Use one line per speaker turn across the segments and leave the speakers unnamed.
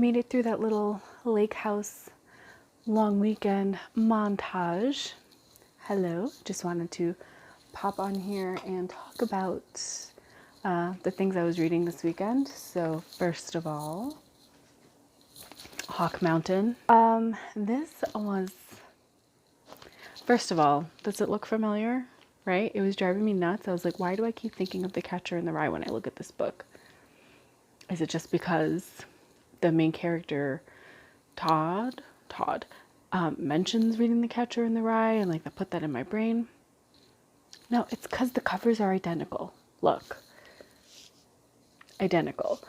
made it through that little lake house long weekend montage. Hello, just wanted to pop on here and talk about the things I was reading this weekend. So first of all, Hawk Mountain. First of all, does it look familiar? Right? It was driving me nuts. I was like, why do I keep thinking of The Catcher in the Rye when I look at this book? Is it just because the main character, Todd, mentions reading The Catcher in the Rye and like I put that in my brain? No, it's because the covers are identical. Look. Identical.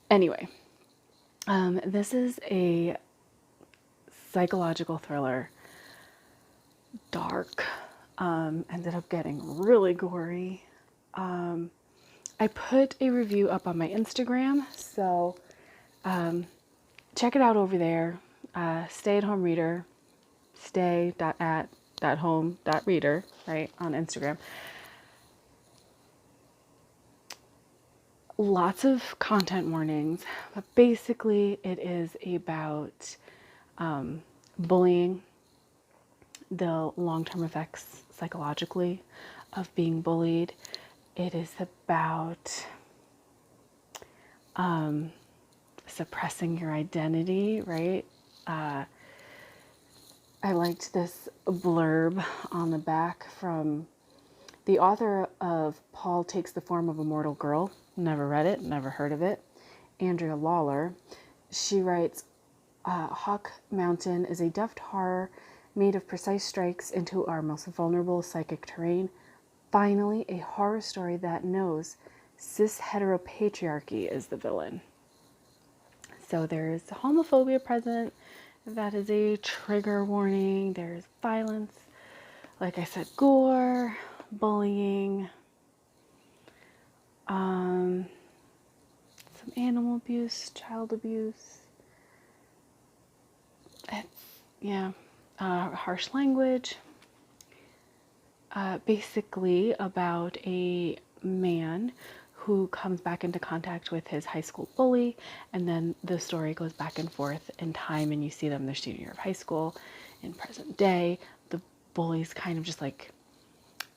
Anyway, this is a psychological thriller. Dark. Ended up getting really gory. I put a review up on my Instagram, so check it out over there. Stay at home reader, stay.at.home.reader, right, on Instagram. Lots of content warnings, but basically it is about bullying, the long-term effects psychologically of being bullied. It is about suppressing your identity, right? I liked this blurb on the back from the author of Paul Takes the Form of a Mortal Girl. Never read it, never heard of it. Andrea Lawler. She writes, Hawk Mountain is a deft horror made of precise strikes into our most vulnerable psychic terrain. Finally, a horror story that knows cis-heteropatriarchy is the villain. So there's homophobia present. That is a trigger warning. There's violence. Like I said, gore, bullying, some animal abuse, child abuse. Harsh language. Basically about a man who comes back into contact with his high school bully, and then the story goes back and forth in time, and you see them their senior year of high school in present day. The bully's kind of just like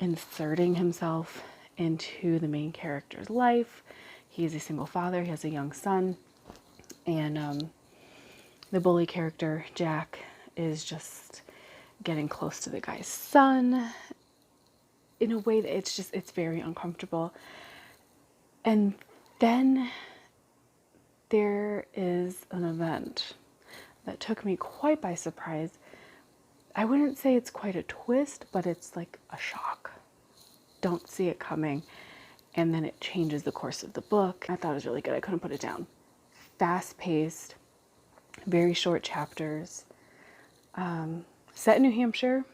inserting himself into the main character's life. He's a single father, he has a young son, and the bully character, Jack, is just getting close to the guy's son in a way that it's very uncomfortable. And then there is an event that took me quite by surprise. I wouldn't say it's quite a twist, but it's like a shock. Don't see it coming. And then it changes the course of the book. I thought it was really good. I couldn't put it down. Fast-paced, very short chapters, set in New Hampshire.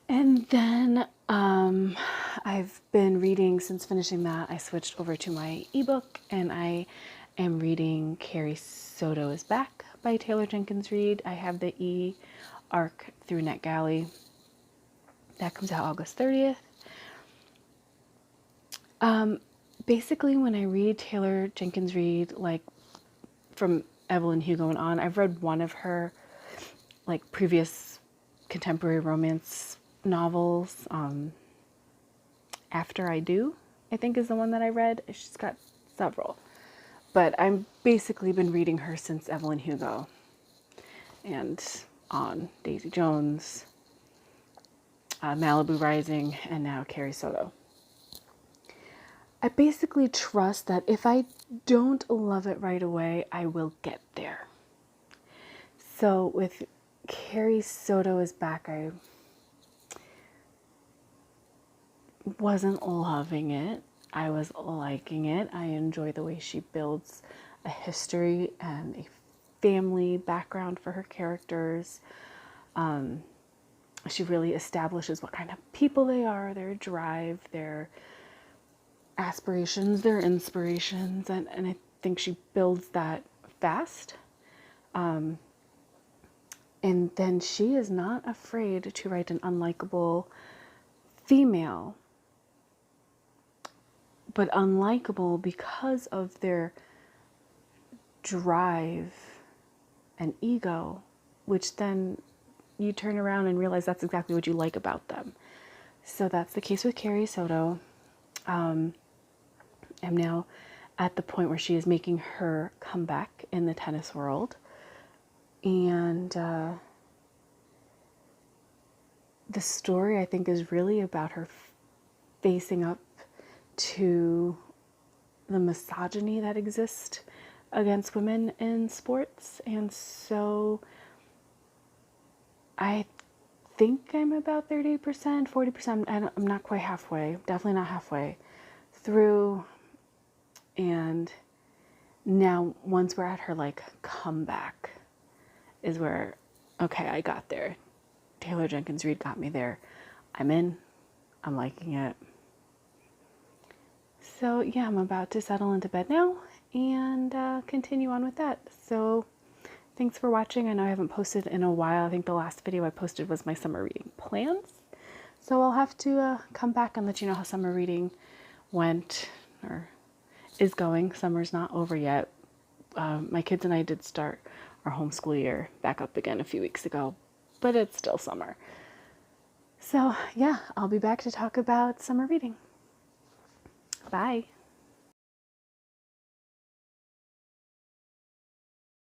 And then I've been reading, since finishing that, I switched over to my ebook, and I am reading Carrie, Soto is Back by Taylor Jenkins Reid. I have the e-arc through NetGalley. That comes out August 30th. Basically, when I read Taylor Jenkins Reid, like from Evelyn Hugo and on, I've read one of her like previous contemporary romance novels. After I Do, I think, is the one that I read. She's got several, but I've basically been reading her since Evelyn Hugo and on Daisy Jones, Malibu Rising, and now Carrie, Soto. I basically trust that if I don't love it right away, I will get there. So with Carrie, Soto is Back, I wasn't loving it. I was liking it. I enjoy the way she builds a history and a family background for her characters. She really establishes what kind of people they are, their drive, their aspirations, their inspirations, and I think she builds that fast. And then she is not afraid to write an unlikable female, but unlikable because of their drive and ego, which then you turn around and realize that's exactly what you like about them. So that's the case with Carrie Soto. I'm now at the point where she is making her comeback in the tennis world. And the story, I think, is really about her facing up to the misogyny that exists against women in sports. And so I think I'm about 30%, 40%. I'm not quite halfway, definitely not halfway through. And now once we're at her like comeback is where, okay, I got there. Taylor Jenkins Reid got me there. I'm in. I'm liking it. So yeah, I'm about to settle into bed now and continue on with that. So thanks for watching. I know I haven't posted in a while. I think the last video I posted was my summer reading plans. So I'll have to come back and let you know how summer reading went or is going. Summer's not over yet. My kids and I did start our homeschool year back up again a few weeks ago, but it's still summer. So yeah, I'll be back to talk about summer reading. Bye.